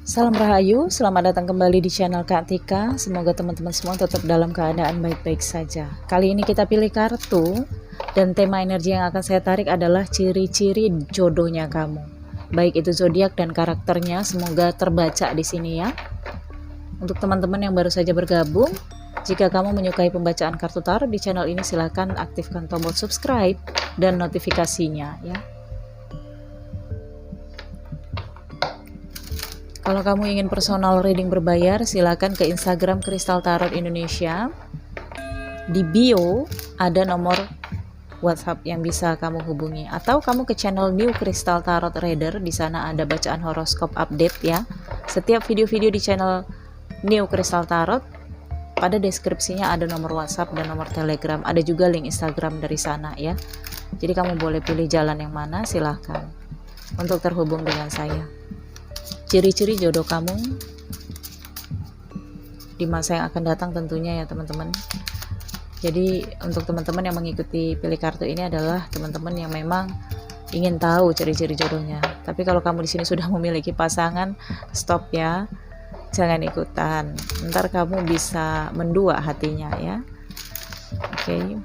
Salam Rahayu, selamat datang kembali di channel Kak Tika. Semoga teman-teman semua tetap dalam keadaan baik-baik saja. Kali ini kita pilih kartu dan tema energi yang akan saya tarik adalah ciri-ciri jodohnya kamu. Baik itu zodiak dan karakternya, semoga terbaca di sini ya. Untuk teman-teman yang baru saja bergabung, jika kamu menyukai pembacaan kartu tarot di channel ini, silahkan aktifkan tombol subscribe dan notifikasinya ya. Kalau kamu ingin personal reading berbayar, silakan ke Instagram Kristal Tarot Indonesia. Di bio ada nomor WhatsApp yang bisa kamu hubungi, atau kamu ke channel New Kristal Tarot Reader. Di sana ada bacaan horoskop update ya. Setiap video-video di channel New Kristal Tarot, pada deskripsinya ada nomor WhatsApp dan nomor Telegram. Ada juga link Instagram dari sana ya. Jadi kamu boleh pilih jalan yang mana, silahkan untuk terhubung dengan saya. Ciri-ciri jodoh kamu di masa yang akan datang tentunya ya teman-teman. Jadi untuk teman-teman yang mengikuti pilih kartu ini adalah teman-teman yang memang ingin tahu ciri-ciri jodohnya. Tapi kalau kamu di sini sudah memiliki pasangan, stop ya, jangan ikutan. Ntar kamu bisa mendua hatinya ya. Oke,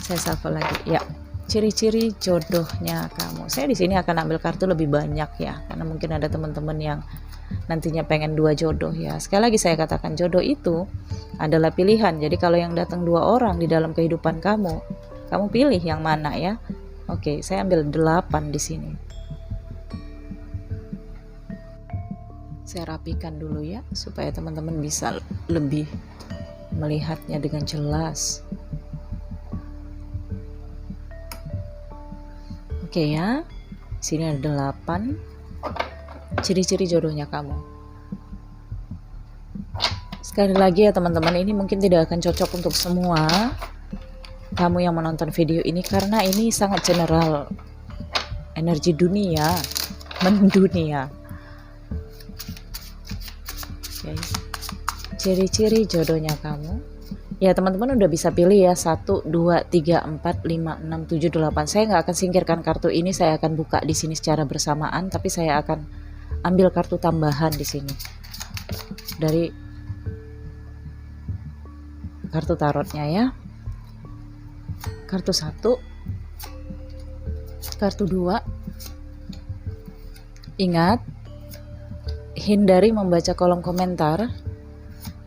saya shuffle lagi ya. Ciri-ciri jodohnya kamu. Saya di sini akan ambil kartu lebih banyak ya, karena mungkin ada teman-teman yang nantinya pengen dua jodoh ya. Sekali lagi saya katakan, jodoh itu adalah pilihan. Jadi kalau yang datang dua orang di dalam kehidupan kamu, kamu pilih yang mana ya. Oke, saya ambil 8 di sini. Saya rapikan dulu ya, supaya teman-teman bisa lebih melihatnya dengan jelas. Oke ya, sini ada 8 ciri-ciri jodohnya kamu. Sekali lagi ya teman-teman, ini mungkin tidak akan cocok untuk semua kamu yang menonton video ini, karena ini sangat general, energi dunia, mendunia. Oke. Ciri-ciri jodohnya kamu. Ya teman-teman udah bisa pilih ya, 1, 2, 3, 4, 5, 6, 7, 8. Saya nggak akan singkirkan kartu ini, saya akan buka di sini secara bersamaan, tapi saya akan ambil kartu tambahan di sini dari kartu tarotnya ya. Kartu 1, kartu 2. Ingat, hindari membaca kolom komentar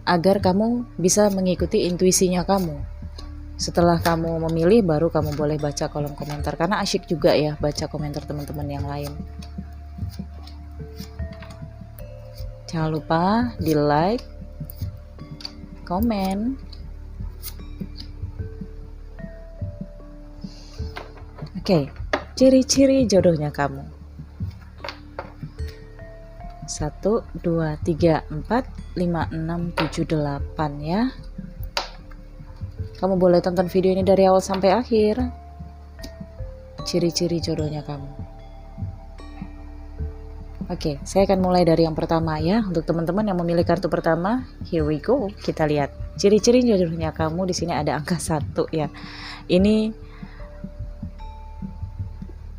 agar kamu bisa mengikuti intuisinya kamu. Setelah kamu memilih, baru kamu boleh baca kolom komentar, karena asyik juga ya baca komentar teman-teman yang lain. Jangan lupa di like, komen. Oke, ciri-ciri jodohnya kamu. 1, 2, 3, 4, 5, 6, 7, 8 ya. Kamu boleh tonton video ini dari awal sampai akhir. Ciri-ciri jodohnya kamu. Oke, saya akan mulai dari yang pertama ya. Untuk teman-teman yang memilih kartu pertama, here we go. Kita lihat ciri-ciri jodohnya kamu. Di sini ada angka 1 ya. Ini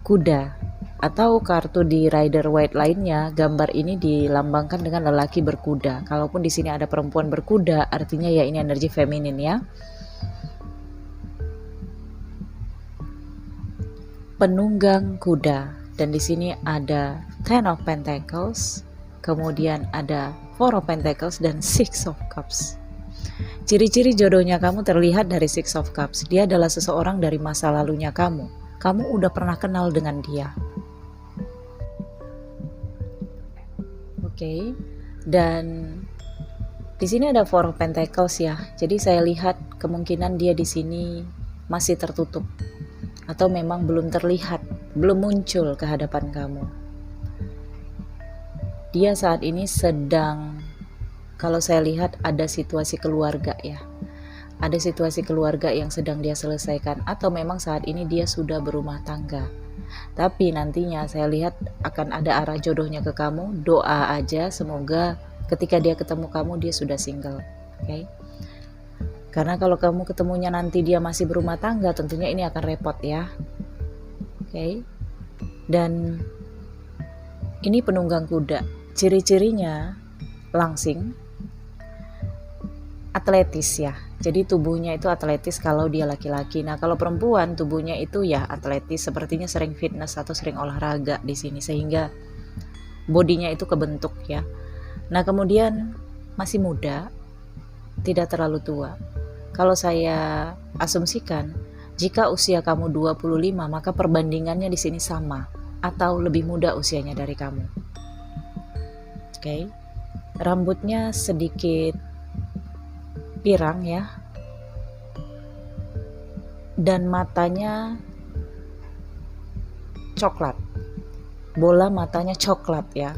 kuda. Atau kartu di Rider White lainnya, gambar ini dilambangkan dengan lelaki berkuda. Kalaupun di sini ada perempuan berkuda, artinya ya ini energi feminin ya. Penunggang kuda, dan di sini ada Ten of Pentacles, kemudian ada Four of Pentacles dan Six of Cups. Ciri-ciri jodohnya kamu terlihat dari Six of Cups. Dia adalah seseorang dari masa lalunya kamu. Kamu udah pernah kenal dengan dia. Oke, dan di sini ada Four of Pentacles ya. Jadi saya lihat kemungkinan dia di sini masih tertutup, atau memang belum terlihat, belum muncul ke hadapan kamu. Dia saat ini sedang, kalau saya lihat ada situasi keluarga ya. Ada situasi keluarga yang sedang dia selesaikan, atau memang saat ini dia sudah berumah tangga. Tapi nantinya saya lihat akan ada arah jodohnya ke kamu. Doa aja semoga ketika dia ketemu kamu dia sudah single. Oke. Karena kalau kamu ketemunya nanti dia masih berumah tangga, tentunya ini akan repot ya. Oke. Dan ini penunggang kuda. ciri-cirinya langsing, atletis ya. Jadi tubuhnya itu atletis kalau dia laki-laki. Nah, kalau perempuan tubuhnya itu ya atletis, sepertinya sering fitness atau sering olahraga di sini sehingga bodinya itu kebentuk ya. Nah, kemudian masih muda, tidak terlalu tua. Kalau saya asumsikan, jika usia kamu 25, maka perbandingannya di sini sama atau lebih muda usianya dari kamu. Oke. Rambutnya sedikit pirang ya. Dan matanya coklat. Bola matanya coklat ya.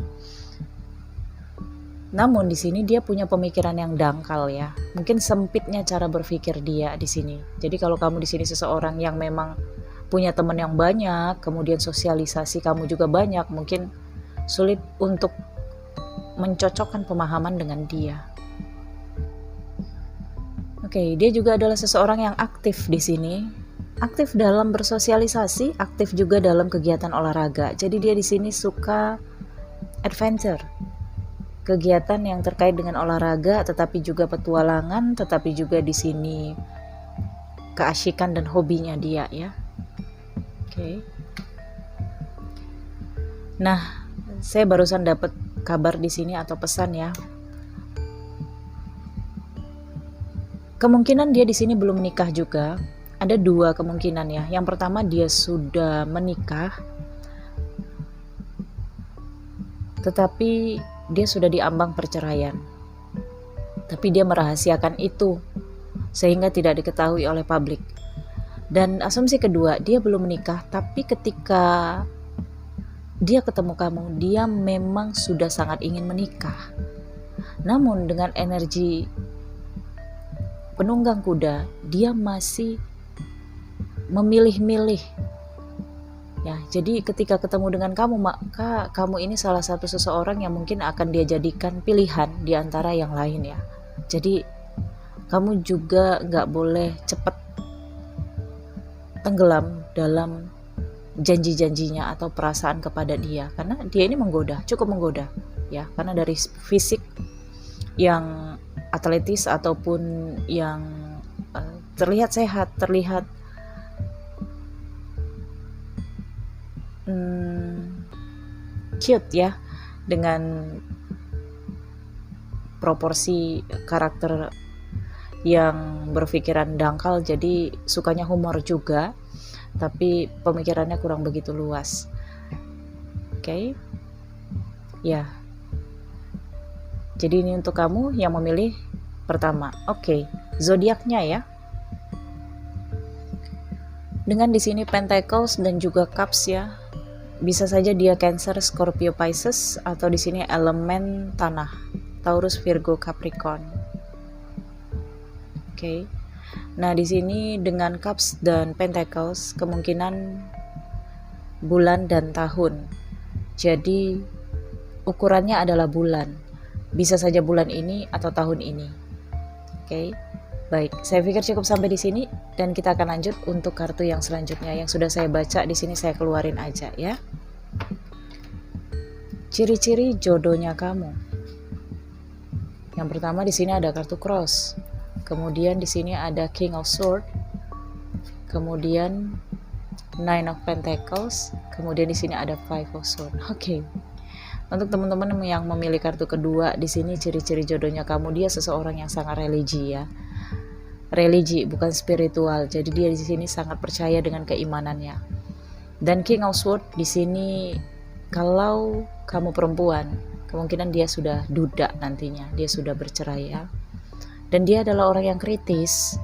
Namun di sini dia punya pemikiran yang dangkal ya. Mungkin sempitnya cara berpikir dia di sini. Jadi kalau kamu di sini seseorang yang memang punya teman yang banyak, kemudian sosialisasi kamu juga banyak, mungkin sulit untuk mencocokkan pemahaman dengan dia. Oke, dia juga adalah seseorang yang aktif di sini. Aktif dalam bersosialisasi, aktif juga dalam kegiatan olahraga. Jadi dia di sini suka adventure. Kegiatan yang terkait dengan olahraga, tetapi juga petualangan, tetapi juga di sini keasyikan dan hobinya dia ya. Oke. Nah, saya barusan dapat kabar di sini atau pesan ya. Kemungkinan dia di sini belum menikah juga. Ada dua kemungkinan ya. Yang pertama dia sudah menikah, tetapi dia sudah diambang perceraian. Tapi dia merahasiakan itu sehingga tidak diketahui oleh publik. Dan asumsi kedua, dia belum menikah, tapi ketika dia ketemu kamu, dia memang sudah sangat ingin menikah. Namun dengan energi penunggang kuda, dia masih memilih-milih ya. Jadi ketika ketemu dengan kamu, maka kamu ini salah satu seseorang yang mungkin akan dia jadikan pilihan di antara yang lain ya. Jadi kamu juga gak boleh cepat tenggelam dalam janji-janjinya atau perasaan kepada dia, karena dia ini menggoda, cukup menggoda ya, karena dari fisik yang atletis ataupun yang terlihat sehat, terlihat cute ya, dengan proporsi karakter yang berpikiran dangkal, jadi sukanya humor juga, tapi pemikirannya kurang begitu luas. Oke. Ya. Jadi ini untuk kamu yang memilih pertama. Oke, zodiaknya ya. Dengan di sini Pentacles dan juga Cups ya. Bisa saja dia Cancer, Scorpio, Pisces, atau di sini elemen tanah, Taurus, Virgo, Capricorn. Oke. Nah, di sini dengan Cups dan Pentacles kemungkinan bulan dan tahun. Jadi ukurannya adalah bulan. Bisa saja bulan ini atau tahun ini. Oke. Baik, saya pikir cukup sampai di sini dan kita akan lanjut untuk kartu yang selanjutnya yang sudah saya baca di sini, saya keluarin aja ya. Ciri-ciri jodohnya kamu. Yang pertama di sini ada kartu cross. Kemudian di sini ada King of Swords. Kemudian Nine of Pentacles. Kemudian di sini ada Five of Swords. Oke. Untuk teman-teman yang memilih kartu kedua di sini, ciri-ciri jodohnya kamu, dia seseorang yang sangat religi ya. Religi bukan spiritual. Jadi dia di sini sangat percaya dengan keimanannya. Dan King of Swords di sini, kalau kamu perempuan, kemungkinan dia sudah duda nantinya, dia sudah bercerai ya. Dan dia adalah orang yang kritis.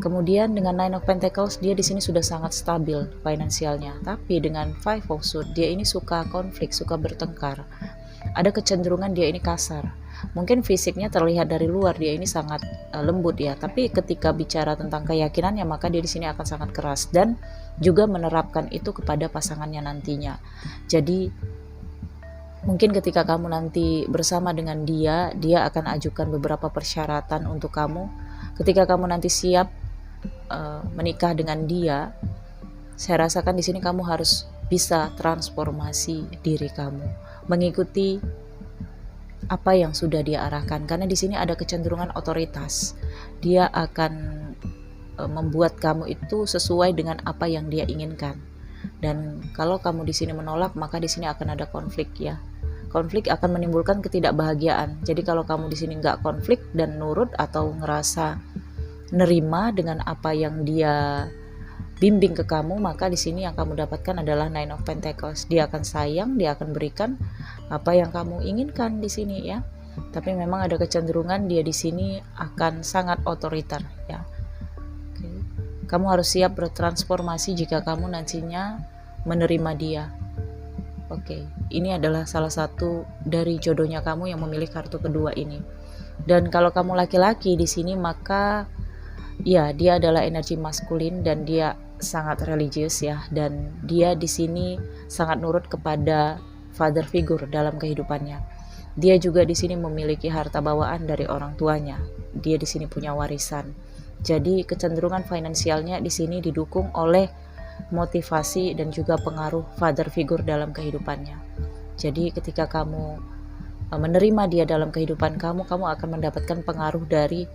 Kemudian dengan Nine of Pentacles, dia di sini sudah sangat stabil finansialnya. Tapi dengan Five of Swords, dia ini suka konflik, suka bertengkar. Ada kecenderungan dia ini kasar. Mungkin fisiknya terlihat dari luar dia ini sangat lembut ya, tapi ketika bicara tentang keyakinannya, maka dia di sini akan sangat keras dan juga menerapkan itu kepada pasangannya nantinya. Jadi mungkin ketika kamu nanti bersama dengan dia, dia akan ajukan beberapa persyaratan untuk kamu. Ketika kamu nanti siap menikah dengan dia, saya rasakan di sini kamu harus bisa transformasi diri kamu, mengikuti apa yang sudah dia arahkan. Karena di sini ada kecenderungan otoritas. Dia akan membuat kamu itu sesuai dengan apa yang dia inginkan. Dan kalau kamu di sini menolak, maka di sini akan ada konflik ya. Konflik akan menimbulkan ketidakbahagiaan. Jadi kalau kamu di sini nggak konflik dan nurut atau ngerasa nerima dengan apa yang dia bimbing ke kamu, maka di sini yang kamu dapatkan adalah Nine of Pentacles. Dia akan sayang, dia akan berikan apa yang kamu inginkan di sini ya. Tapi memang ada kecenderungan dia di sini akan sangat otoriter ya. Oke. Kamu harus siap bertransformasi jika kamu nantinya menerima dia. Oke, ini adalah salah satu dari jodohnya kamu yang memilih kartu kedua ini. Dan kalau kamu laki-laki di sini, maka ya dia adalah energi maskulin dan dia sangat religius ya, dan dia di sini sangat nurut kepada father figure dalam kehidupannya. Dia juga di sini memiliki harta bawaan dari orang tuanya. Dia di sini punya warisan. Jadi kecenderungan finansialnya di sini didukung oleh motivasi dan juga pengaruh father figure dalam kehidupannya. Jadi ketika kamu menerima dia dalam kehidupan kamu, kamu akan mendapatkan pengaruh dari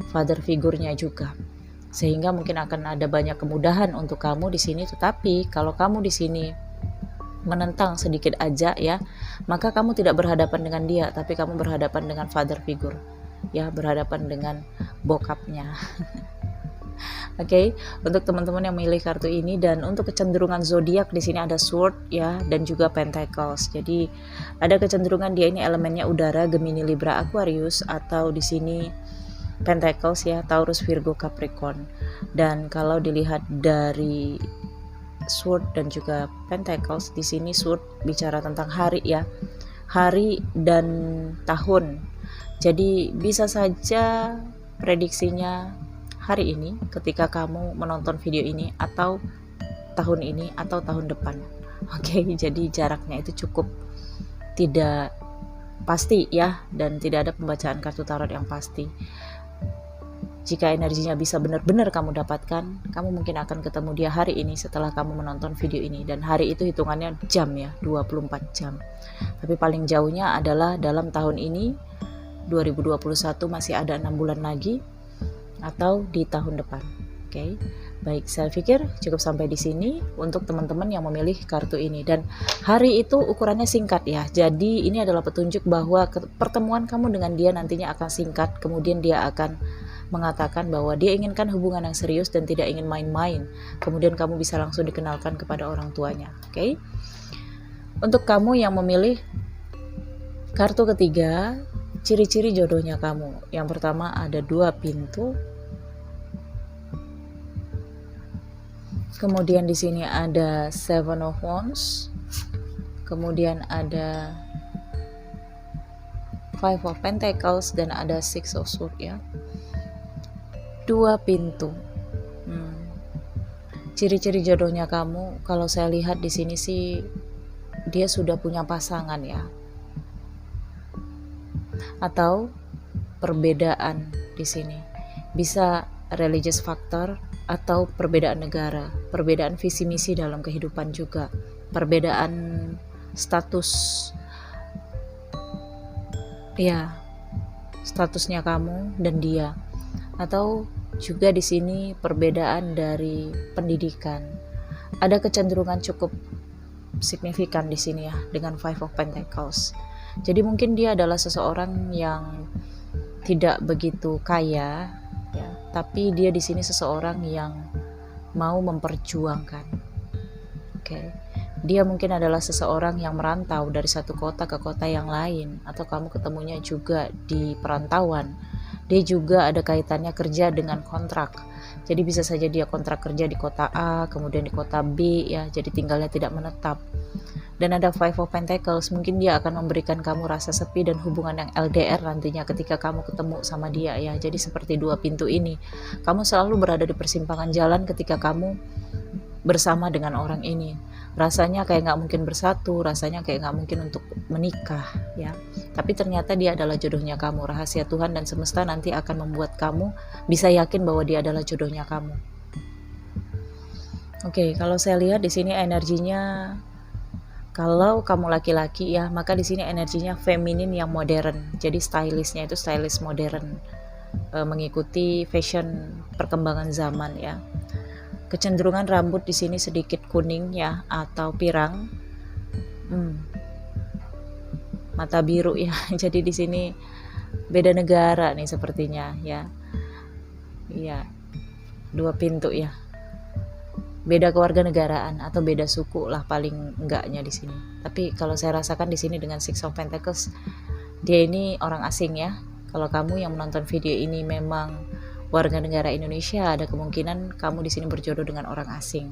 father figure-nya juga. Sehingga mungkin akan ada banyak kemudahan untuk kamu di sini. Tetapi kalau kamu di sini menentang sedikit aja ya, maka kamu tidak berhadapan dengan dia, tapi kamu berhadapan dengan father figure ya, berhadapan dengan bokapnya. Oke, untuk teman-teman yang memilih kartu ini. Dan untuk kecenderungan zodiak di sini ada Sword ya, dan juga Pentacles. Jadi ada kecenderungan dia ini elemennya udara, Gemini, Libra, Aquarius, atau di sini Pentacles ya, Taurus, Virgo, Capricorn. Dan kalau dilihat dari Sword dan juga Pentacles, di sini Sword bicara tentang hari ya, hari dan tahun. Jadi bisa saja prediksinya hari ini ketika kamu menonton video ini, atau tahun ini, atau tahun depan. Oke, jadi jaraknya itu cukup tidak pasti ya, dan tidak ada pembacaan kartu tarot yang pasti. Jika energinya bisa benar-benar kamu dapatkan, kamu mungkin akan ketemu dia hari ini setelah kamu menonton video ini. Dan hari itu hitungannya jam ya, 24 jam. Tapi paling jauhnya adalah dalam tahun ini 2021, masih ada 6 bulan lagi, atau di tahun depan. Oke. Baik, saya pikir cukup sampai di sini untuk teman-teman yang memilih kartu ini. Dan hari itu ukurannya singkat ya. Jadi ini adalah petunjuk bahwa pertemuan kamu dengan dia nantinya akan singkat. Kemudian dia akan mengatakan bahwa dia inginkan hubungan yang serius dan tidak ingin main-main. Kemudian kamu bisa langsung dikenalkan kepada orang tuanya. Oke. Untuk kamu yang memilih kartu ketiga, ciri-ciri jodohnya kamu. Yang pertama ada 2 pintu. Kemudian di sini ada Seven of Wands. Kemudian ada Five of Pentacles dan ada Six of Swords ya. 2 pintu. Ciri-ciri jodohnya kamu, kalau saya lihat di sini sih dia sudah punya pasangan ya. Atau perbedaan di sini. Bisa religious factor atau perbedaan negara, perbedaan visi misi dalam kehidupan juga, perbedaan status ya, statusnya kamu dan dia, atau juga di sini perbedaan dari pendidikan. Ada kecenderungan cukup signifikan di sini ya dengan Five of Pentacles. Jadi mungkin dia adalah seseorang yang tidak begitu kaya ya, tapi dia di sini seseorang yang mau memperjuangkan. Oke. Dia mungkin adalah seseorang yang merantau dari satu kota ke kota yang lain, atau kamu ketemunya juga di perantauan. Dia juga ada kaitannya kerja dengan kontrak. Jadi bisa saja dia kontrak kerja di kota A, kemudian di kota B ya, jadi tinggalnya tidak menetap. Dan ada Five of Pentacles, mungkin dia akan memberikan kamu rasa sepi dan hubungan yang LDR nantinya ketika kamu ketemu sama dia ya. Jadi seperti 2 pintu ini, kamu selalu berada di persimpangan jalan ketika kamu bersama dengan orang ini. Rasanya kayak gak mungkin bersatu, rasanya kayak gak mungkin untuk menikah ya. Tapi ternyata dia adalah jodohnya kamu. Rahasia Tuhan dan semesta nanti akan membuat kamu bisa yakin bahwa dia adalah jodohnya kamu. Oke, kalau saya lihat di sini energinya, kalau kamu laki-laki ya, maka di sini energinya feminin yang modern. Jadi stylishnya itu stylish modern, mengikuti fashion perkembangan zaman ya. Kecenderungan rambut di sini sedikit kuning ya, atau pirang. Mata biru ya. Jadi di sini beda negara nih sepertinya ya. Iya, dua pintu ya. Beda kewarganegaraan atau beda suku lah paling enggaknya di sini. Tapi kalau saya rasakan di sini dengan Six of Pentacles, dia ini orang asing ya. Kalau kamu yang menonton video ini memang warga negara Indonesia, ada kemungkinan kamu di sini berjodoh dengan orang asing.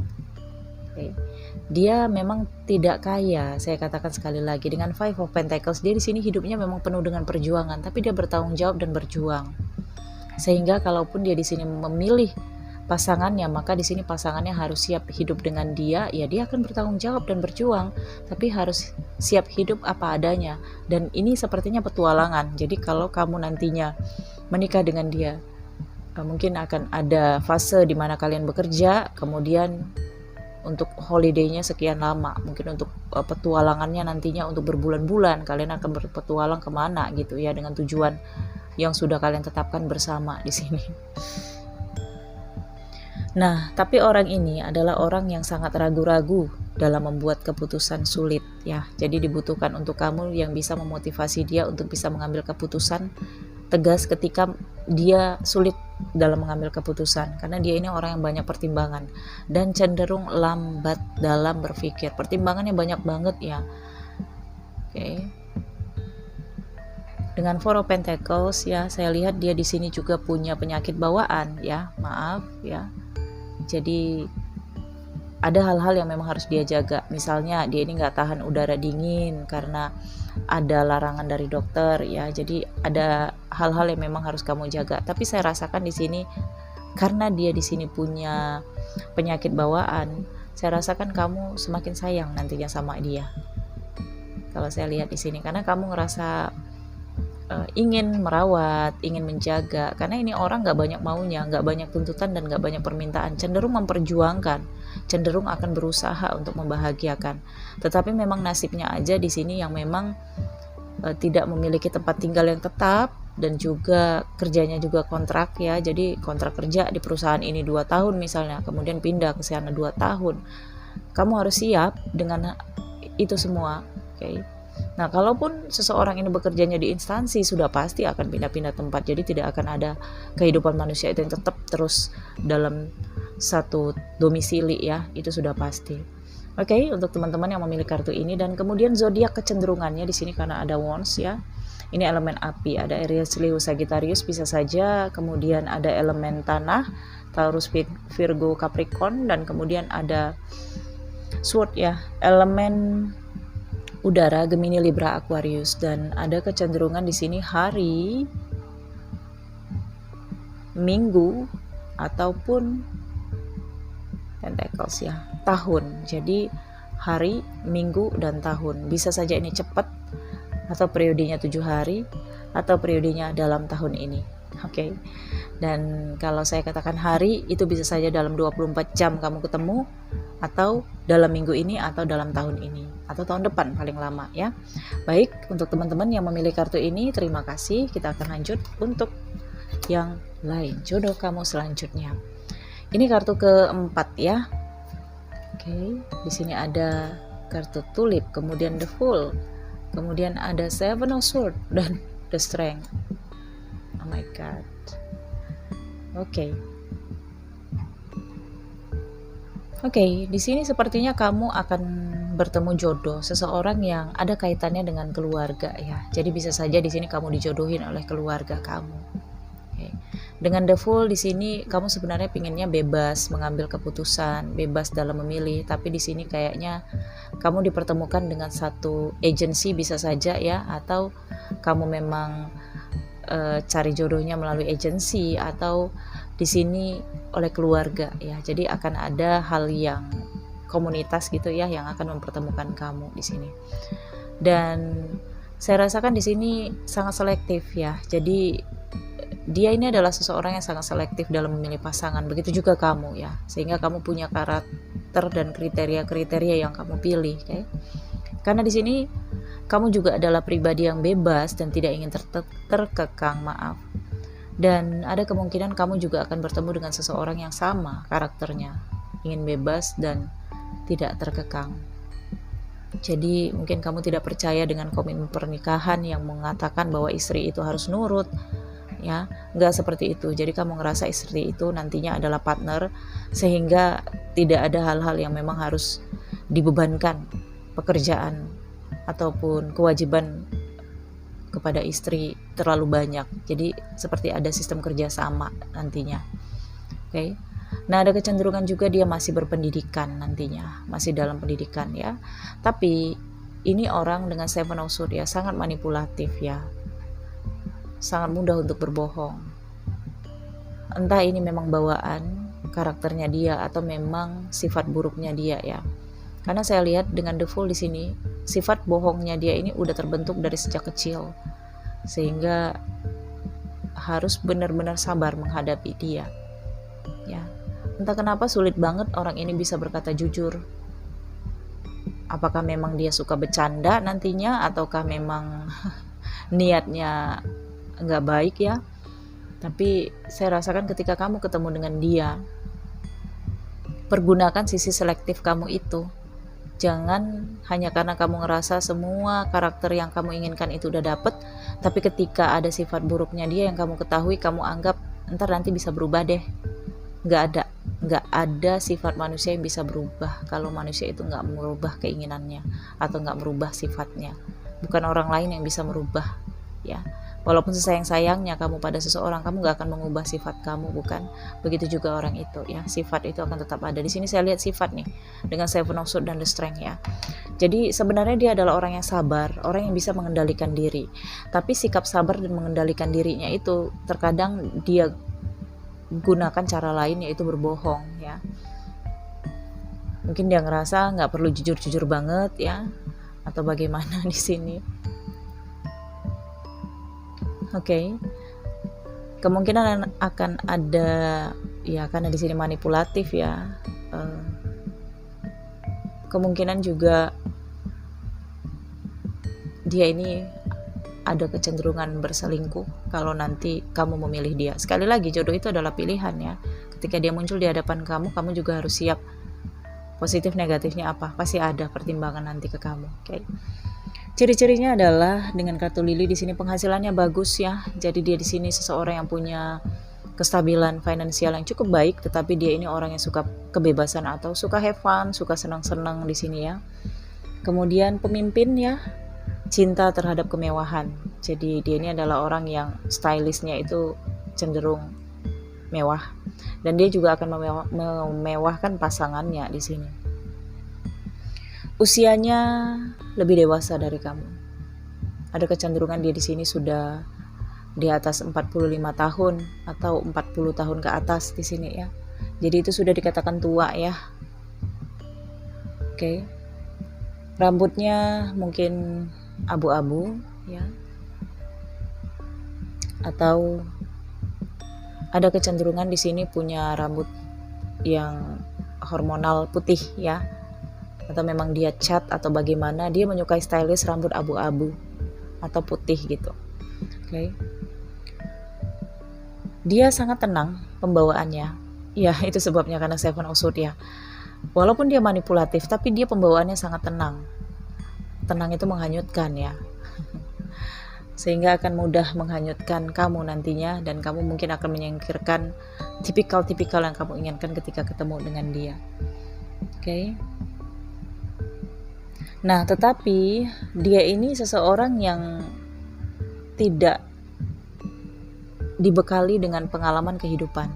Oke. Dia memang tidak kaya, saya katakan sekali lagi, dengan Five of Pentacles dia di sini hidupnya memang penuh dengan perjuangan, tapi dia bertanggung jawab dan berjuang. Sehingga kalaupun dia di sini memilih pasangannya, maka di sini pasangannya harus siap hidup dengan dia, ya dia akan bertanggung jawab dan berjuang, tapi harus siap hidup apa adanya. Dan ini sepertinya petualangan. Jadi kalau kamu nantinya menikah dengan dia, mungkin akan ada fase di mana kalian bekerja, kemudian untuk holiday-nya sekian lama, mungkin untuk petualangannya nantinya untuk berbulan-bulan, kalian akan berpetualang kemana gitu ya, dengan tujuan yang sudah kalian tetapkan bersama di sini. Nah, tapi orang ini adalah orang yang sangat ragu-ragu dalam membuat keputusan sulit ya. Jadi dibutuhkan untuk kamu yang bisa memotivasi dia untuk bisa mengambil keputusan tegas ketika dia sulit dalam mengambil keputusan, karena dia ini orang yang banyak pertimbangan dan cenderung lambat dalam berpikir. Pertimbangannya banyak banget ya. Oke. Dengan Four of Pentacles ya, saya lihat dia di sini juga punya penyakit bawaan ya. Maaf ya. Jadi ada hal-hal yang memang harus dia jaga. Misalnya dia ini nggak tahan udara dingin karena ada larangan dari dokter ya. Jadi ada hal-hal yang memang harus kamu jaga. Tapi saya rasakan di sini karena dia di sini punya penyakit bawaan, saya rasakan kamu semakin sayang nantinya sama dia. Kalau saya lihat di sini, karena kamu ngerasa ingin merawat, ingin menjaga, karena ini orang nggak banyak maunya, nggak banyak tuntutan dan nggak banyak permintaan, cenderung memperjuangkan, cenderung akan berusaha untuk membahagiakan. Tetapi memang nasibnya aja di sini yang memang tidak memiliki tempat tinggal yang tetap, dan juga kerjanya juga kontrak ya. Jadi kontrak kerja di perusahaan ini 2 tahun misalnya, kemudian pindah ke sana 2 tahun. Kamu harus siap dengan itu semua, oke? Nah, kalaupun seseorang ini bekerjanya di instansi, sudah pasti akan pindah-pindah tempat. Jadi tidak akan ada kehidupan manusia itu yang tetap terus dalam satu domisili ya, itu sudah pasti. Oke, untuk teman-teman yang memilih kartu ini. Dan kemudian zodiak kecenderungannya di sini karena ada Wands ya. Ini elemen api, ada Aries, Leo, Sagittarius bisa saja. Kemudian ada elemen tanah, Taurus, Virgo, Capricorn, dan kemudian ada Sword ya, elemen udara, Gemini, Libra, Aquarius. Dan ada kecenderungan di sini hari, minggu, ataupun Pentacles ya, tahun. Jadi hari, minggu, dan tahun. Bisa saja ini cepat, atau periodenya 7 hari, atau periodenya dalam tahun ini. Oke. Dan kalau saya katakan hari, itu bisa saja dalam 24 jam kamu ketemu, atau dalam minggu ini, atau dalam tahun ini, atau tahun depan paling lama ya. Baik, untuk teman-teman yang memilih kartu ini, terima kasih. Kita akan lanjut untuk yang lain, jodoh kamu selanjutnya. Ini kartu keempat ya. Oke, di sini ada kartu tulip, kemudian the Fool, kemudian ada Seven of Swords dan the Strength. Oh my god. Oke. Oke, di sini sepertinya kamu akan bertemu jodoh, seseorang yang ada kaitannya dengan keluarga ya. Jadi bisa saja di sini kamu dijodohin oleh keluarga kamu. Oke. Dengan the Fool di sini kamu sebenarnya pinginnya bebas mengambil keputusan, bebas dalam memilih, tapi di sini kayaknya kamu dipertemukan dengan satu agensi bisa saja ya, atau kamu memang cari jodohnya melalui agensi, atau di sini oleh keluarga ya. Jadi akan ada hal yang komunitas gitu ya yang akan mempertemukan kamu di sini. Dan saya rasakan di sini sangat selektif ya. Jadi dia ini adalah seseorang yang sangat selektif dalam memilih pasangan. Begitu juga kamu ya, sehingga kamu punya karakter dan kriteria-kriteria yang kamu pilih, okay? Karena di sini kamu juga adalah pribadi yang bebas dan tidak ingin terkekang, maaf. Dan ada kemungkinan kamu juga akan bertemu dengan seseorang yang sama karakternya, ingin bebas dan tidak terkekang. Jadi mungkin kamu tidak percaya dengan komitmen pernikahan yang mengatakan bahwa istri itu harus nurut, ya, nggak seperti itu. Jadi kamu ngerasa istri itu nantinya adalah partner, sehingga tidak ada hal-hal yang memang harus dibebankan pekerjaan ataupun kewajiban kepada istri terlalu banyak. Jadi seperti ada sistem kerjasama nantinya, oke? Nah, ada kecenderungan juga dia masih berpendidikan nantinya, masih dalam pendidikan ya. Tapi ini orang dengan Seven of Swords ya, sangat manipulatif ya, sangat mudah untuk berbohong. Entah ini memang bawaan karakternya dia atau memang sifat buruknya dia ya. Karena saya lihat dengan The Fool di sini, sifat bohongnya dia ini udah terbentuk dari sejak kecil, sehingga harus benar-benar sabar menghadapi dia. Ya, entah kenapa sulit banget orang ini bisa berkata jujur. Apakah memang dia suka bercanda nantinya, ataukah memang niatnya nggak baik ya? Tapi saya rasakan ketika kamu ketemu dengan dia, pergunakan sisi selektif kamu itu. Jangan hanya karena kamu ngerasa semua karakter yang kamu inginkan itu udah dapet, tapi ketika ada sifat buruknya dia yang kamu ketahui, kamu anggap ntar nanti bisa berubah deh. Nggak ada sifat manusia yang bisa berubah kalau manusia itu nggak merubah keinginannya atau nggak merubah sifatnya. Bukan orang lain yang bisa merubah ya. Walaupun sesayang-sayangnya kamu pada seseorang, kamu gak akan mengubah sifat kamu, bukan? Begitu juga orang itu ya, sifat itu akan tetap ada. Di sini saya lihat sifat nih dengan Seven of Swords dan The Strength ya. Jadi sebenarnya dia adalah orang yang sabar, orang yang bisa mengendalikan diri. Tapi sikap sabar dan mengendalikan dirinya itu terkadang dia gunakan cara lain, yaitu berbohong ya. Mungkin dia ngerasa nggak perlu jujur-jujur banget ya, atau bagaimana di sini. Oke. Kemungkinan akan ada ya, karena di sini manipulatif ya. Kemungkinan juga dia ini ada kecenderungan berselingkuh kalau nanti kamu memilih dia. Sekali lagi, jodoh itu adalah pilihan ya. Ketika dia muncul di hadapan kamu, kamu juga harus siap. Positif negatifnya apa? Pasti ada pertimbangan nanti ke kamu. Oke. Ciri-cirinya adalah dengan kartu lili di sini penghasilannya bagus ya. Jadi dia di sini seseorang yang punya kestabilan finansial yang cukup baik, tetapi dia ini orang yang suka kebebasan atau suka have fun, suka senang-senang di sini ya. Kemudian pemimpin ya, cinta terhadap kemewahan. Jadi dia ini adalah orang yang stylishnya itu cenderung mewah, dan dia juga akan memewahkan pasangannya di sini. Usianya lebih dewasa dari kamu. Ada kecenderungan dia di sini sudah di atas 45 tahun atau 40 tahun ke atas di sini ya. Jadi itu sudah dikatakan tua ya. Oke. Rambutnya mungkin abu-abu ya. Atau ada kecenderungan di sini punya rambut yang hormonal putih ya. Atau memang dia cat atau bagaimana, dia menyukai stylish rambut abu-abu atau putih gitu. Oke. Dia sangat tenang pembawaannya. Ya, itu sebabnya karena Seven of Swords ya. Walaupun dia manipulatif, tapi dia pembawaannya sangat tenang. Tenang itu menghanyutkan ya. Sehingga akan mudah menghanyutkan kamu nantinya, dan kamu mungkin akan menyingkirkan tipikal-tipikal yang kamu inginkan ketika ketemu dengan dia. Oke. Nah, tetapi dia ini seseorang yang tidak dibekali dengan pengalaman kehidupan.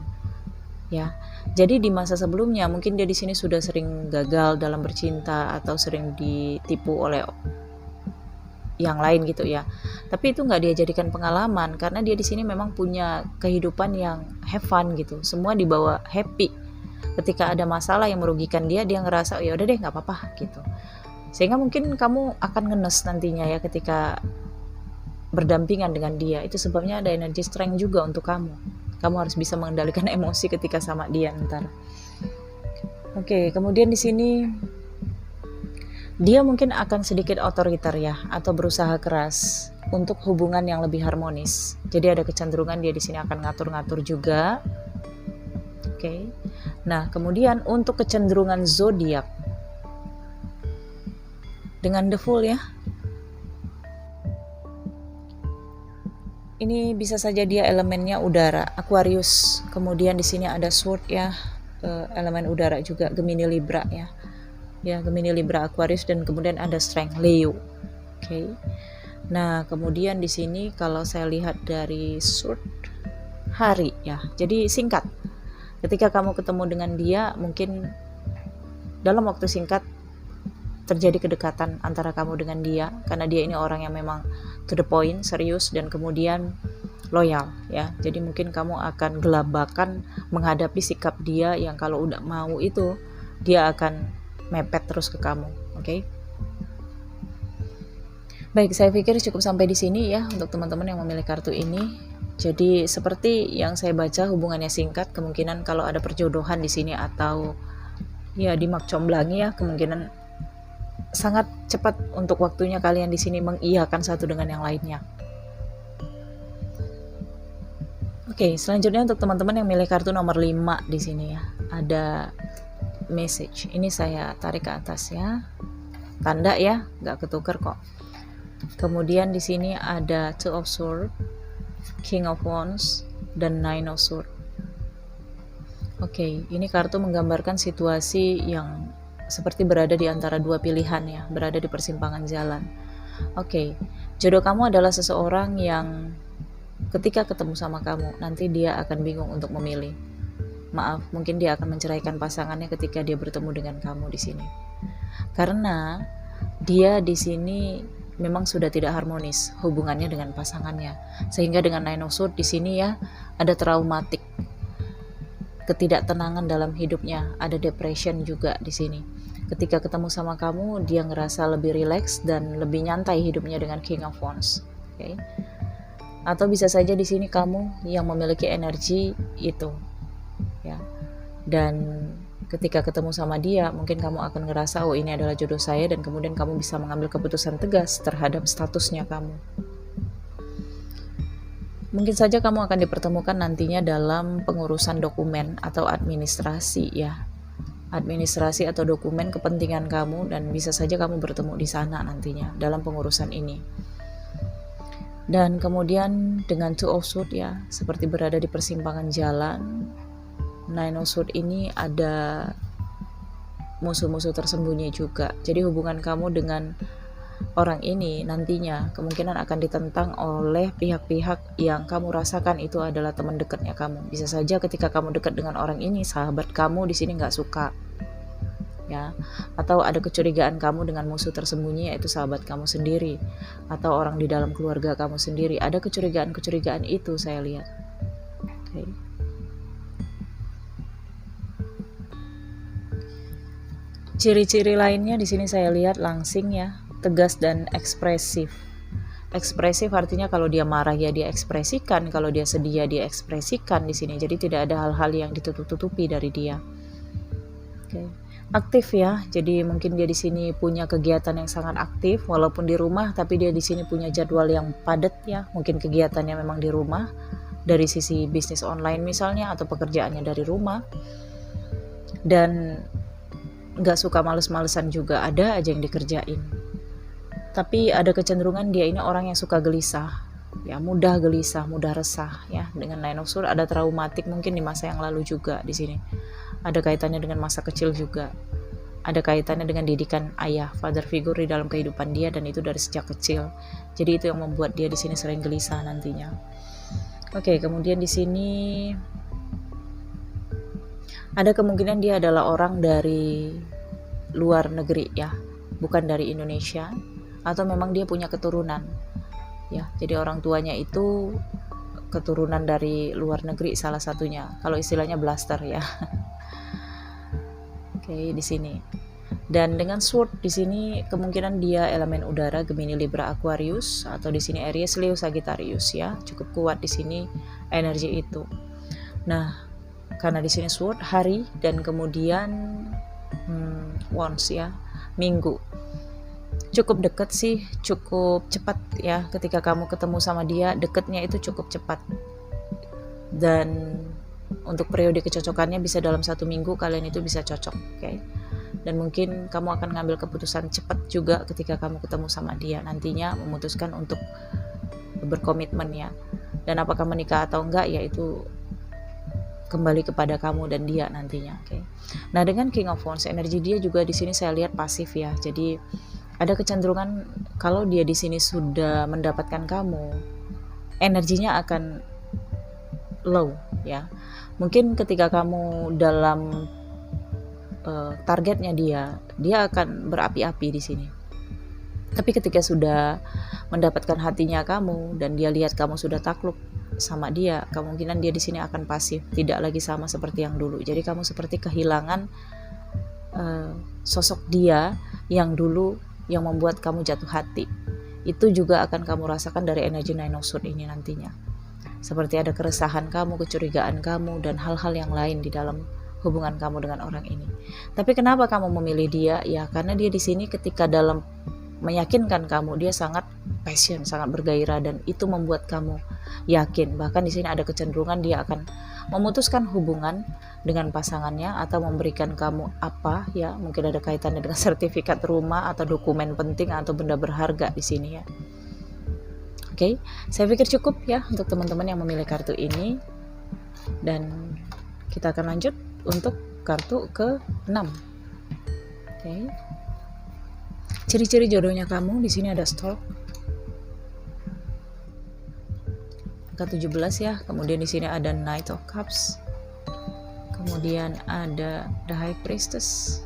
Ya. Jadi di masa sebelumnya mungkin dia di sini sudah sering gagal dalam bercinta atau sering ditipu oleh yang lain gitu ya. Tapi itu nggak dia jadikan pengalaman, karena dia di sini memang punya kehidupan yang have fun gitu. Semua dibawa happy. Ketika ada masalah yang merugikan dia ngerasa ya udah deh nggak apa-apa gitu. Sehingga mungkin kamu akan ngenes nantinya ya ketika berdampingan dengan dia. Itu sebabnya ada energi strength juga untuk kamu. Kamu harus bisa mengendalikan emosi ketika sama dia ntar. Oke, kemudian di sini dia mungkin akan sedikit otoriter ya, atau berusaha keras untuk hubungan yang lebih harmonis. Jadi ada kecenderungan dia di sini akan ngatur-ngatur juga. Oke. Nah, kemudian untuk kecenderungan zodiak dengan the Fool ya. Ini bisa saja dia elemennya udara, Aquarius. Kemudian di sini ada Sword ya, elemen udara juga, Gemini Libra ya. Ya, Gemini Libra Aquarius, dan kemudian ada Strength Leo. Oke. Nah, kemudian di sini kalau saya lihat dari Sword hari ya. Jadi singkat. Ketika kamu ketemu dengan dia, mungkin dalam waktu singkat terjadi kedekatan antara kamu dengan dia, karena dia ini orang yang memang to the point, serius, dan kemudian loyal ya. Jadi mungkin kamu akan gelabakan menghadapi sikap dia yang kalau udah mau itu dia akan mepet terus ke kamu. Oke. Baik, saya pikir cukup sampai di sini ya untuk teman-teman yang memilih kartu ini. Jadi seperti yang saya baca, hubungannya singkat, kemungkinan kalau ada perjodohan di sini atau ya dimakcomblangi ya, kemungkinan sangat cepat untuk waktunya kalian di sini mengiyakan satu dengan yang lainnya. Oke, selanjutnya untuk teman-teman yang milih kartu nomor 5 di sini ya, ada message. Ini saya tarik ke atas ya, tanda ya, nggak ketukar kok. Kemudian di sini ada Two of Swords, King of Wands, dan Nine of Swords. Oke, ini kartu menggambarkan situasi yang seperti berada di antara dua pilihan ya, berada di persimpangan jalan. Oke, jodoh kamu adalah seseorang yang ketika ketemu sama kamu, nanti dia akan bingung untuk memilih. Maaf, mungkin dia akan menceraikan pasangannya ketika dia bertemu dengan kamu di sini. Karena dia di sini memang sudah tidak harmonis hubungannya dengan pasangannya. Sehingga dengan Nine of Swords di sini ya, ada traumatik, ketidaktenangan dalam hidupnya, ada depression juga di sini. Ketika ketemu sama kamu, dia ngerasa lebih rileks dan lebih nyantai hidupnya dengan King of Wands. Oke. Atau bisa saja di sini kamu yang memiliki energi itu, ya. Dan ketika ketemu sama dia, mungkin kamu akan ngerasa, oh ini adalah jodoh saya, dan kemudian kamu bisa mengambil keputusan tegas terhadap statusnya kamu. Mungkin saja kamu akan dipertemukan nantinya dalam pengurusan dokumen atau administrasi ya. Administrasi atau dokumen kepentingan kamu, dan bisa saja kamu bertemu di sana nantinya dalam pengurusan ini. Dan kemudian dengan Two of Swords ya, seperti berada di persimpangan jalan. Nine of Swords ini ada musuh-musuh tersembunyi juga. Jadi hubungan kamu dengan orang ini nantinya kemungkinan akan ditentang oleh pihak-pihak yang kamu rasakan itu adalah teman dekatnya kamu. Bisa saja ketika kamu dekat dengan orang ini, sahabat kamu di sini nggak suka, ya. Atau ada kecurigaan kamu dengan musuh tersembunyi, yaitu sahabat kamu sendiri atau orang di dalam keluarga kamu sendiri. Ada kecurigaan-kecurigaan itu saya lihat. Oke. Ciri-ciri lainnya di sini saya lihat langsing ya, tegas dan ekspresif. Ekspresif artinya kalau dia marah ya dia ekspresikan, kalau dia sedih ya dia ekspresikan di sini. Jadi tidak ada hal-hal yang ditutup-tutupi dari dia. Oke. Aktif ya. Jadi mungkin dia di sini punya kegiatan yang sangat aktif walaupun di rumah, tapi dia di sini punya jadwal yang padat ya. Mungkin kegiatannya memang di rumah dari sisi bisnis online misalnya, atau pekerjaannya dari rumah. Dan nggak suka males-malesan juga, ada aja yang dikerjain. Tapi ada kecenderungan dia ini orang yang suka gelisah ya, mudah gelisah, mudah resah ya. Dengan Nine of Swords ada traumatik mungkin di masa yang lalu juga di sini. Ada kaitannya dengan masa kecil juga. Ada kaitannya dengan didikan ayah, father figure di dalam kehidupan dia, dan itu dari sejak kecil. Jadi itu yang membuat dia di sini sering gelisah nantinya. Oke, kemudian di sini ada kemungkinan dia adalah orang dari luar negeri ya, bukan dari Indonesia, atau memang dia punya keturunan ya. Jadi orang tuanya itu keturunan dari luar negeri salah satunya. Kalau istilahnya blaster ya. Oke, di sini. Dan dengan sword di sini kemungkinan dia elemen udara, Gemini, Libra, Aquarius, atau di sini Aries, Leo, Sagittarius ya. Cukup kuat di sini energi itu. Nah, karena di sini sword hari dan kemudian wands ya, minggu. Cukup dekat sih, cukup cepat ya. Ketika kamu ketemu sama dia, dekatnya itu cukup cepat. Dan untuk periode kecocokannya bisa dalam 1 minggu kalian itu bisa cocok, oke? Dan mungkin kamu akan ngambil keputusan cepat juga ketika kamu ketemu sama dia nantinya, memutuskan untuk berkomitmen ya. Dan apakah menikah atau enggak ya itu kembali kepada kamu dan dia nantinya, oke? Nah, dengan King of Wands, energi dia juga di sini saya lihat pasif ya. Jadi ada kecenderungan kalau dia di sini sudah mendapatkan kamu, energinya akan low ya. Mungkin ketika kamu dalam targetnya dia akan berapi-api di sini. Tapi ketika sudah mendapatkan hatinya kamu dan dia lihat kamu sudah takluk sama dia, kemungkinan dia di sini akan pasif, tidak lagi sama seperti yang dulu. Jadi kamu seperti kehilangan sosok dia yang dulu yang membuat kamu jatuh hati. Itu juga akan kamu rasakan dari energi Nine of Swords ini nantinya. Seperti ada keresahan kamu, kecurigaan kamu, dan hal-hal yang lain di dalam hubungan kamu dengan orang ini. Tapi kenapa kamu memilih dia? Ya karena dia di sini ketika dalam meyakinkan kamu, dia sangat passion, sangat bergairah, dan itu membuat kamu yakin. Bahkan di sini ada kecenderungan dia akan memutuskan hubungan dengan pasangannya atau memberikan kamu apa ya, mungkin ada kaitannya dengan sertifikat rumah atau dokumen penting atau benda berharga di sini ya. Oke, saya pikir cukup ya untuk teman-teman yang memilih kartu ini, dan kita akan lanjut untuk kartu ke-6. Oke. Ciri-ciri jodohnya kamu di sini ada Stork. Angka 17 ya. Kemudian di sini ada Knight of Cups. Kemudian ada The High Priestess.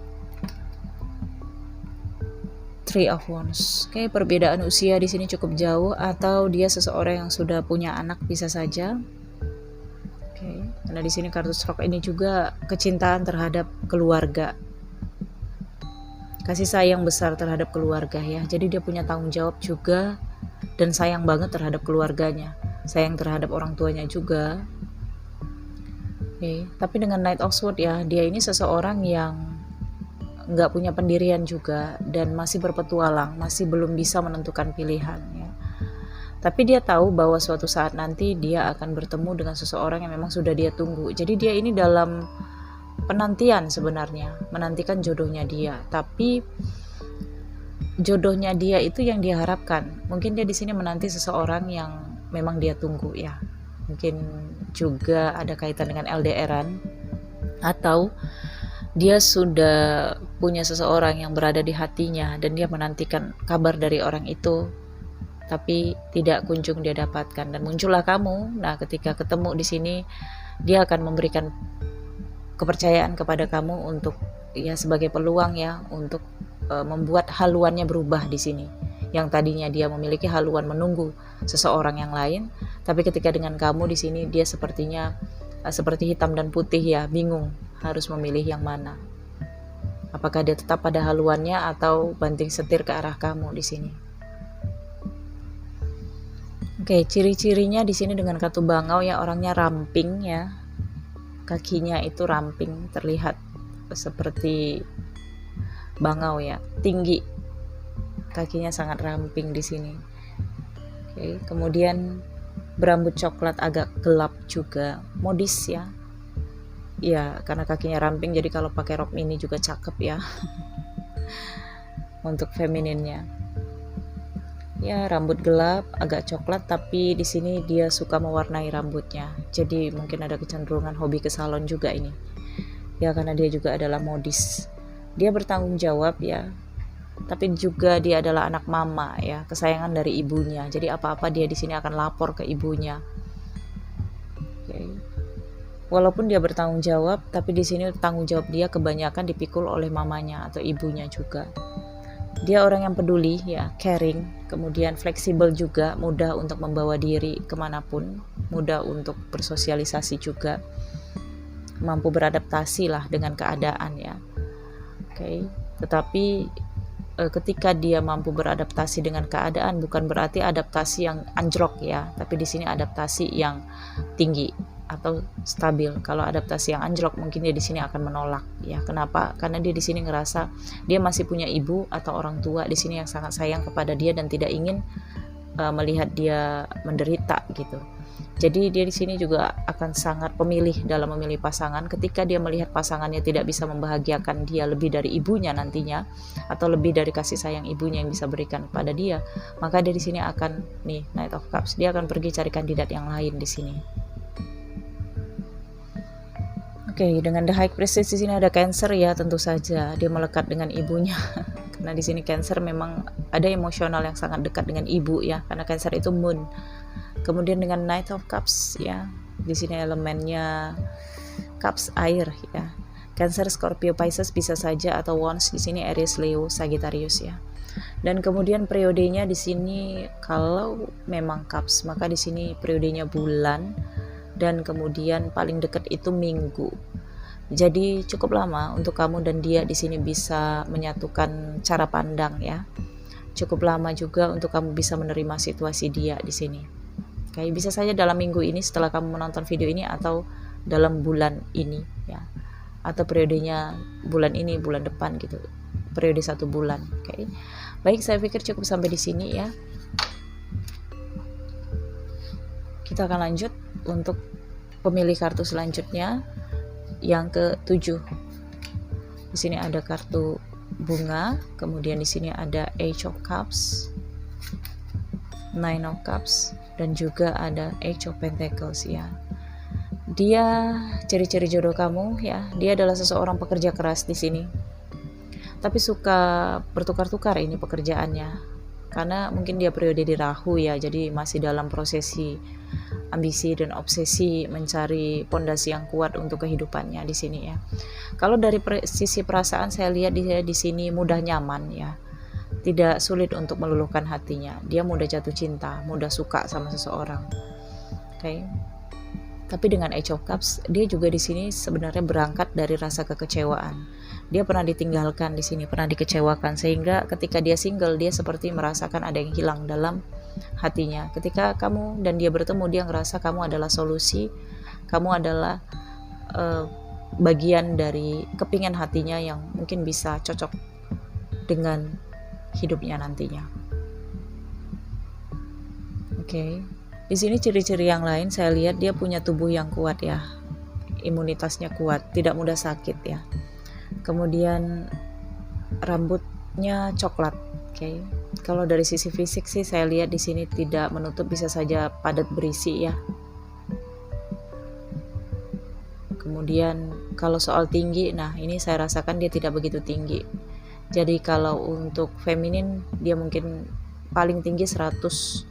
Three of Wands. Oke, perbedaan usia di sini cukup jauh, atau dia seseorang yang sudah punya anak bisa saja. Karena di sini kartu stroke ini juga kecintaan terhadap keluarga, kasih sayang besar terhadap keluarga ya. Jadi dia punya tanggung jawab juga dan sayang banget terhadap keluarganya, sayang terhadap orang tuanya juga. Tapi dengan Knight of Swords ya, dia ini seseorang yang nggak punya pendirian juga dan masih berpetualang, masih belum bisa menentukan pilihan ya. Tapi dia tahu bahwa suatu saat nanti dia akan bertemu dengan seseorang yang memang sudah dia tunggu. Jadi dia ini dalam penantian sebenarnya, menantikan jodohnya dia. Tapi jodohnya dia itu yang dia harapkan. Mungkin dia di sini menanti seseorang yang memang dia tunggu ya. Mungkin juga ada kaitan dengan LDRan, atau dia sudah punya seseorang yang berada di hatinya dan dia menantikan kabar dari orang itu, tapi tidak kunjung dia dapatkan, dan muncullah kamu. Nah, ketika ketemu di sini, dia akan memberikan kepercayaan kepada kamu untuk ya sebagai peluang ya untuk membuat haluannya berubah di sini. Yang tadinya dia memiliki haluan menunggu seseorang yang lain, tapi ketika dengan kamu di sini dia sepertinya seperti hitam dan putih ya, bingung harus memilih yang mana. Apakah dia tetap pada haluannya atau banting setir ke arah kamu di sini? Oke, ciri-cirinya di sini dengan kartu bangau ya, orangnya ramping ya. Kakinya itu ramping, terlihat seperti bangau ya, tinggi. Kakinya sangat ramping di sini. Oke, kemudian berambut coklat agak gelap juga, modis ya. Ya, karena kakinya ramping jadi kalau pakai rok mini juga cakep ya. Untuk femininnya. Ya, rambut gelap, agak coklat, tapi di sini dia suka mewarnai rambutnya. Jadi mungkin ada kecenderungan hobi ke salon juga ini. Ya, karena dia juga adalah modis. Dia bertanggung jawab ya. Tapi juga dia adalah anak mama ya, kesayangan dari ibunya. Jadi apa-apa dia di sini akan lapor ke ibunya. Oke. Walaupun dia bertanggung jawab, tapi di sini tanggung jawab dia kebanyakan dipikul oleh mamanya atau ibunya juga. Dia orang yang peduli ya, caring, kemudian fleksibel juga, mudah untuk membawa diri kemanapun, mudah untuk bersosialisasi juga, mampu beradaptasi lah dengan keadaan ya. Oke. Tetapi ketika dia mampu beradaptasi dengan keadaan, bukan berarti adaptasi yang anjlok ya, tapi di sini adaptasi yang tinggi atau stabil. Kalau adaptasi yang anjlok mungkin dia di sini akan menolak ya. Kenapa? Karena dia di sini ngerasa dia masih punya ibu atau orang tua di sini yang sangat sayang kepada dia dan tidak ingin melihat dia menderita gitu. Jadi dia di sini juga akan sangat pemilih dalam memilih pasangan. Ketika dia melihat pasangannya tidak bisa membahagiakan dia lebih dari ibunya nantinya, atau lebih dari kasih sayang ibunya yang bisa berikan pada dia, maka dia di sini akan nih Knight of Cups. Dia akan pergi cari kandidat yang lain di sini. Oke, dengan The High Priestess di sini ada Cancer ya, tentu saja dia melekat dengan ibunya. Karena di sini Cancer memang ada emosional yang sangat dekat dengan ibu ya, karena Cancer itu moon. Kemudian dengan Knight of Cups ya, di sini elemennya Cups air ya. Cancer, Scorpio, Pisces bisa saja, atau Wands di sini Aries, Leo, Sagittarius ya. Dan kemudian periodenya di sini kalau memang Cups, maka di sini periodenya bulan dan kemudian paling dekat itu minggu. Jadi cukup lama untuk kamu dan dia di sini bisa menyatukan cara pandang ya. Cukup lama juga untuk kamu bisa menerima situasi dia di sini. Kayak bisa saja dalam minggu ini setelah kamu menonton video ini, atau dalam bulan ini ya, atau periodenya bulan ini, bulan depan gitu, periode 1 bulan. Oke. Baik, saya pikir cukup sampai di sini ya. Kita akan lanjut untuk pemilih kartu selanjutnya yang ke-7. Di sini ada kartu bunga, kemudian di sini ada Age of Cups, Nine of Cups, dan juga ada Age of Pentacles ya. Dia ciri-ciri jodoh kamu ya, dia adalah seseorang pekerja keras di sini. Tapi suka bertukar-tukar ini pekerjaannya. Karena mungkin dia periode di Rahu ya, jadi masih dalam prosesi ambisi dan obsesi mencari pondasi yang kuat untuk kehidupannya di sini ya. Kalau dari sisi perasaan saya lihat dia di sini mudah nyaman ya. Tidak sulit untuk meluluhkan hatinya. Dia mudah jatuh cinta, mudah suka sama seseorang. Oke. Tapi dengan Age of Cups, dia juga di sini sebenarnya berangkat dari rasa kekecewaan. Dia pernah ditinggalkan di sini, pernah dikecewakan, sehingga ketika dia single, dia seperti merasakan ada yang hilang dalam hatinya. Ketika kamu dan dia bertemu, dia ngerasa kamu adalah solusi, kamu adalah bagian dari kepingan hatinya yang mungkin bisa cocok dengan hidupnya nantinya. Oke. Di sini ciri-ciri yang lain saya lihat dia punya tubuh yang kuat ya. Imunitasnya kuat, tidak mudah sakit ya. Kemudian rambutnya coklat. Oke. Kalau dari sisi fisik sih saya lihat di sini tidak menutup, bisa saja padat berisi ya. Kemudian kalau soal tinggi, nah ini saya rasakan dia tidak begitu tinggi. Jadi kalau untuk feminin dia mungkin paling tinggi 145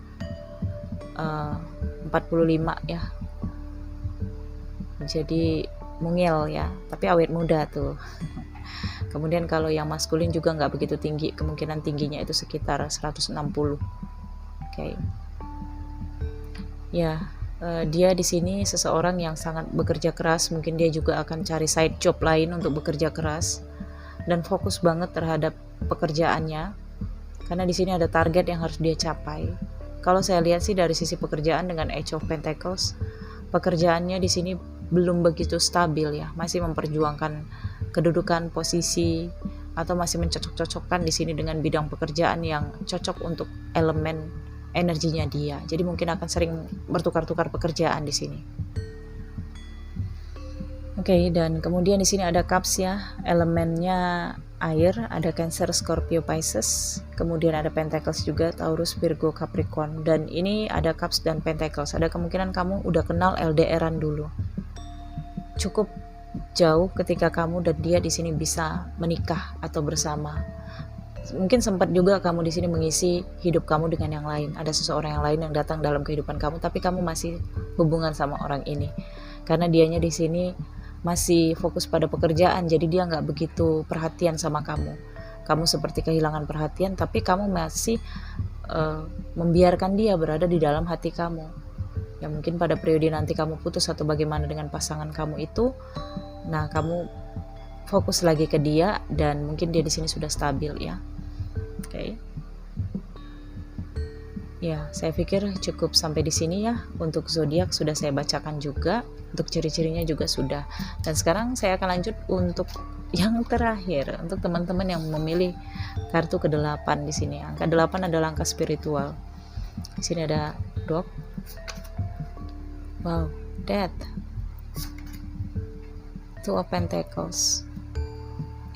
ya. Jadi mungil ya, tapi awet muda tuh. Kemudian kalau yang maskulin juga nggak begitu tinggi, kemungkinan tingginya itu sekitar 160. Oke. Ya, dia di sini seseorang yang sangat bekerja keras, mungkin dia juga akan cari side job lain untuk bekerja keras. Dan fokus banget terhadap pekerjaannya, karena di sini ada target yang harus dia capai. Kalau saya lihat sih dari sisi pekerjaan dengan Age of Pentacles, pekerjaannya di sini belum begitu stabil ya, masih memperjuangkan kedudukan, posisi, atau masih mencocok-cocokkan di sini dengan bidang pekerjaan yang cocok untuk elemen energinya dia. Jadi mungkin akan sering bertukar-tukar pekerjaan di sini. Oke, dan kemudian di sini ada Cups ya, elemennya air, ada Cancer, Scorpio, Pisces, kemudian ada Pentacles juga, Taurus, Virgo, Capricorn, dan ini ada Cups dan Pentacles. Ada kemungkinan kamu udah kenal LDR-an dulu. Cukup jauh ketika kamu dan dia di sini bisa menikah atau bersama. Mungkin sempat juga kamu di sini mengisi hidup kamu dengan yang lain. Ada seseorang yang lain yang datang dalam kehidupan kamu, tapi kamu masih hubungan sama orang ini. Karena dianya di sini masih fokus pada pekerjaan, jadi dia nggak begitu perhatian sama kamu. Kamu seperti kehilangan perhatian, tapi kamu masih membiarkan dia berada di dalam hati kamu. Ya mungkin pada periode nanti kamu putus atau bagaimana dengan pasangan kamu itu, nah kamu fokus lagi ke dia, dan mungkin dia di sini sudah stabil ya. Oke. Ya, saya pikir cukup sampai di sini ya. Untuk zodiak sudah saya bacakan juga, untuk ciri-cirinya juga sudah. Dan sekarang saya akan lanjut untuk yang terakhir, untuk teman-teman yang memilih kartu ke-8 di sini. Angka 8 adalah angka spiritual. Di sini ada dog. Wow, death. Two of Pentacles.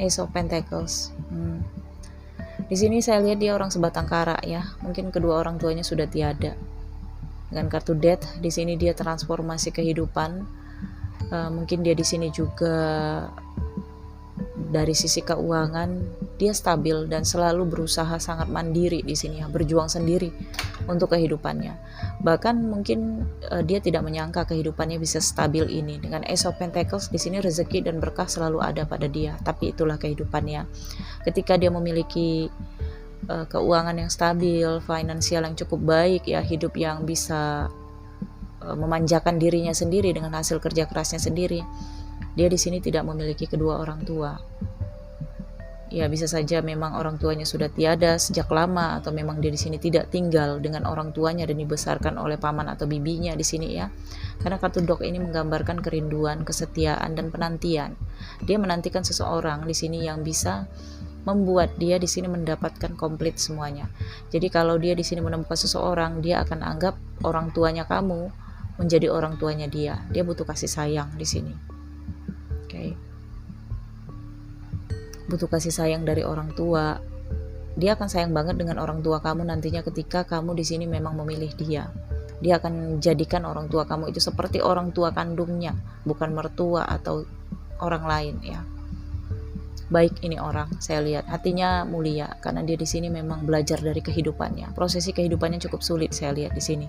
Ace of Pentacles. Di sini saya lihat dia orang sebatang kara ya. Mungkin kedua orang tuanya sudah tiada. Dengan kartu Death, di sini dia transformasi kehidupan. Mungkin dia di sini juga dari sisi keuangan dia stabil dan selalu berusaha sangat mandiri di sini ya, berjuang sendiri untuk kehidupannya. Bahkan mungkin dia tidak menyangka kehidupannya bisa stabil ini. Dengan Ace of Pentacles di sini rezeki dan berkah selalu ada pada dia, tapi itulah kehidupannya. Ketika dia memiliki keuangan yang stabil, finansial yang cukup baik ya, hidup yang bisa memanjakan dirinya sendiri dengan hasil kerja kerasnya sendiri, dia di sini tidak memiliki kedua orang tua. Ya, bisa saja memang orang tuanya sudah tiada sejak lama, atau memang dia di sini tidak tinggal dengan orang tuanya dan dibesarkan oleh paman atau bibinya di sini ya. Karena kartu dog ini menggambarkan kerinduan, kesetiaan, dan penantian. Dia menantikan seseorang di sini yang bisa membuat dia di sini mendapatkan komplit semuanya. Jadi kalau dia di sini menemukan seseorang, dia akan anggap orang tuanya kamu menjadi orang tuanya dia. Dia butuh kasih sayang di sini. Oke. Butuh kasih sayang dari orang tua. Dia akan sayang banget dengan orang tua kamu nantinya ketika kamu di sini memang memilih dia. Dia akan jadikan orang tua kamu itu seperti orang tua kandungnya, bukan mertua atau orang lain ya. Baik ini orang, saya lihat hatinya mulia karena dia di sini memang belajar dari kehidupannya. Prosesi kehidupannya cukup sulit saya lihat di sini.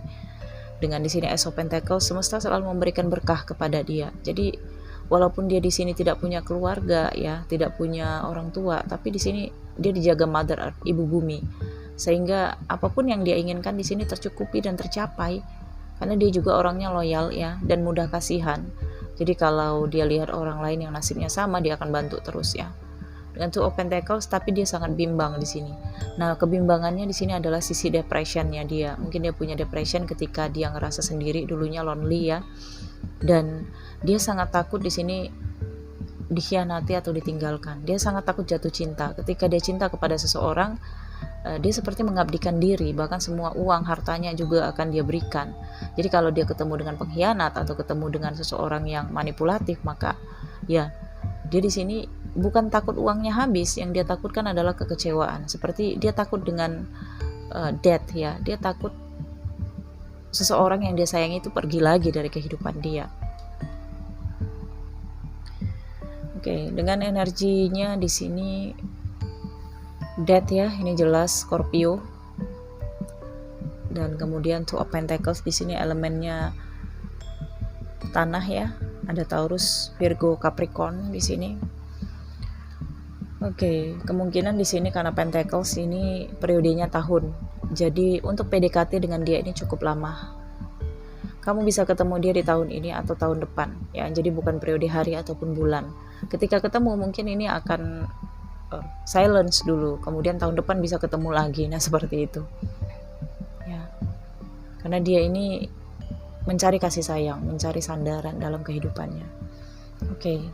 Dengan di sini Ace of Pentacles, semesta selalu memberikan berkah kepada dia. Jadi walaupun dia di sini tidak punya keluarga ya, tidak punya orang tua, tapi di sini dia dijaga Mother Earth, ibu bumi, sehingga apapun yang dia inginkan di sini tercukupi dan tercapai, karena dia juga orangnya loyal ya dan mudah kasihan. Jadi kalau dia lihat orang lain yang nasibnya sama, dia akan bantu terus ya. Dengan Two of Pentacles, tapi dia sangat bimbang di sini. Nah, kebimbangannya di sini adalah sisi depressionnya dia. Mungkin dia punya depression ketika dia ngerasa sendiri, dulunya lonely ya. Dan dia sangat takut di sini dikhianati atau ditinggalkan. Dia sangat takut jatuh cinta. Ketika dia cinta kepada seseorang, dia seperti mengabdikan diri, bahkan semua uang hartanya juga akan dia berikan. Jadi kalau dia ketemu dengan pengkhianat atau ketemu dengan seseorang yang manipulatif, maka ya dia di sini bukan takut uangnya habis, yang dia takutkan adalah kekecewaan. Seperti dia takut dengan death ya, dia takut seseorang yang dia sayangi itu pergi lagi dari kehidupan dia. Oke, dengan energinya di sini death ya, ini jelas Scorpio. Dan kemudian Two of Pentacles di sini elemennya tanah ya, ada Taurus, Virgo, Capricorn di sini. Oke, kemungkinan di sini karena Pentacles ini periodenya tahun. Jadi untuk PDKT dengan dia ini cukup lama. Kamu bisa ketemu dia di tahun ini atau tahun depan ya. Jadi bukan periode hari ataupun bulan. Ketika ketemu mungkin ini akan silence dulu, kemudian tahun depan bisa ketemu lagi. Nah, seperti itu. Ya. Karena dia ini mencari kasih sayang, mencari sandaran dalam kehidupannya. Oke.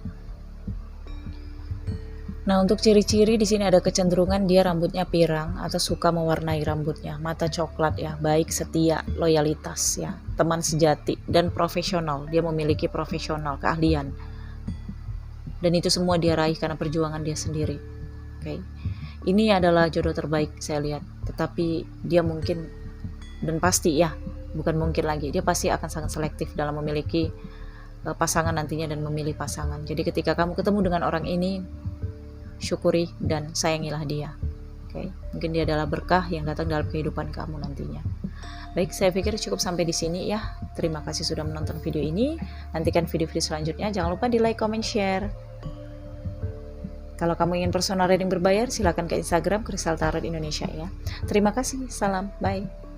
Nah, untuk ciri-ciri di sini ada kecenderungan dia rambutnya pirang atau suka mewarnai rambutnya, mata coklat ya, baik, setia, loyalitas ya, teman sejati, dan profesional. Dia memiliki profesional, keahlian. Dan itu semua dia raih karena perjuangan dia sendiri. Oke. Ini adalah jodoh terbaik saya lihat. Tetapi dia mungkin dan pasti ya, bukan mungkin lagi, dia pasti akan sangat selektif dalam memiliki pasangan nantinya dan memilih pasangan. Jadi ketika kamu ketemu dengan orang ini, syukuri dan sayangilah dia. Oke, mungkin dia adalah berkah yang datang dalam kehidupan kamu nantinya. Baik, saya pikir cukup sampai di sini ya. Terima kasih sudah menonton video ini. Nantikan video-video selanjutnya. Jangan lupa di like, comment, share. Kalau kamu ingin personal reading berbayar, silakan ke Instagram Kristal Tarot Indonesia ya. Terima kasih. Salam. Bye.